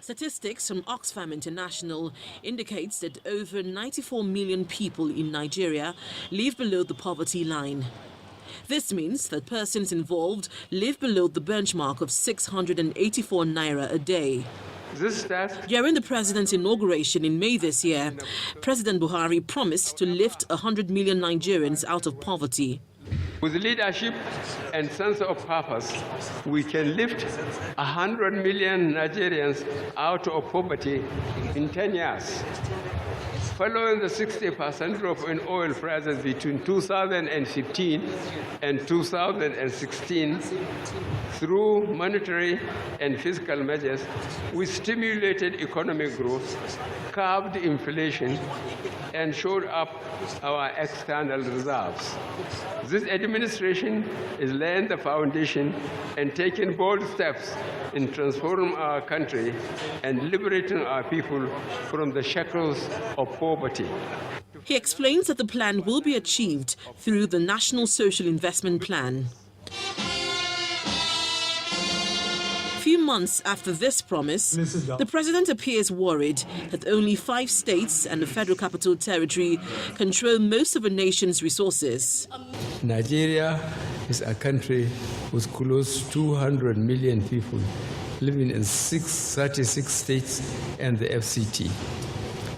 Statistics from Oxfam International indicates that over 94 million people in Nigeria live below the poverty line. This means that persons involved live below the benchmark of 684 naira a day. During the president's inauguration in May this year, President Buhari promised to lift 100 million Nigerians out of poverty. With leadership and sense of purpose, we can lift 100 million Nigerians out of poverty in 10 years. Following the 60% drop in oil prices between 2015 and 2016, through monetary and fiscal measures, we stimulated economic growth, curbed inflation, and shored up our external reserves. This administration is laying the foundation and taking bold steps in transforming our country and liberating our people from the shackles of poverty. He explains that the plan will be achieved through the National Social Investment Plan. Few months after this promise, the president appears worried that only 5 states and the Federal Capital Territory control most of the nation's resources. Nigeria is a country with close to 200 million people living in 36 states and the FCT.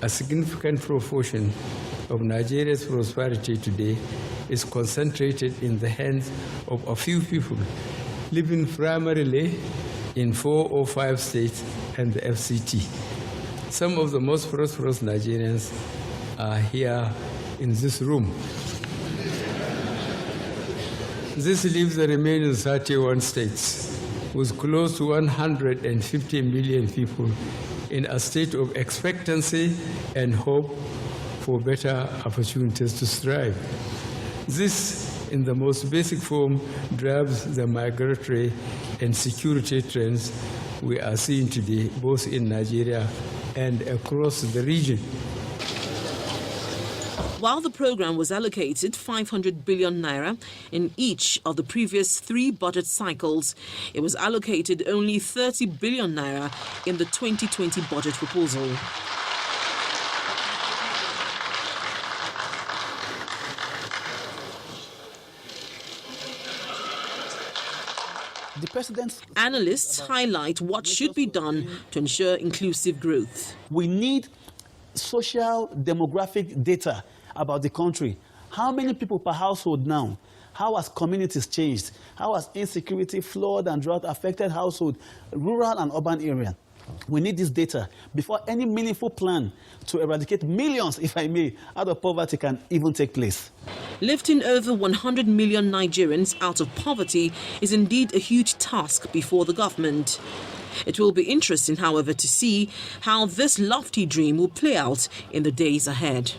A significant proportion of Nigeria's prosperity today is concentrated in the hands of a few people living primarily in 4 or 5 states and the FCT. Some of the most prosperous Nigerians are here in this room. This leaves the remaining 31 states with close to 150 million people in a state of expectancy and hope for better opportunities to strive. This, in the most basic form, drives the migratory and security trends we are seeing today, both in Nigeria and across the region. While the program was allocated 500 billion naira in each of the previous 3 budget cycles, it was allocated only 30 billion naira in the 2020 budget proposal. Analysts highlight what should be done to ensure inclusive growth. We need social demographic data about the country. How many people per household now? How has communities changed? How has insecurity, flood and drought affected household, rural and urban area? We need this data before any meaningful plan to eradicate millions, if I may, out of poverty can even take place. Lifting over 100 million Nigerians out of poverty is indeed a huge task before the government. It will be interesting, however, to see how this lofty dream will play out in the days ahead.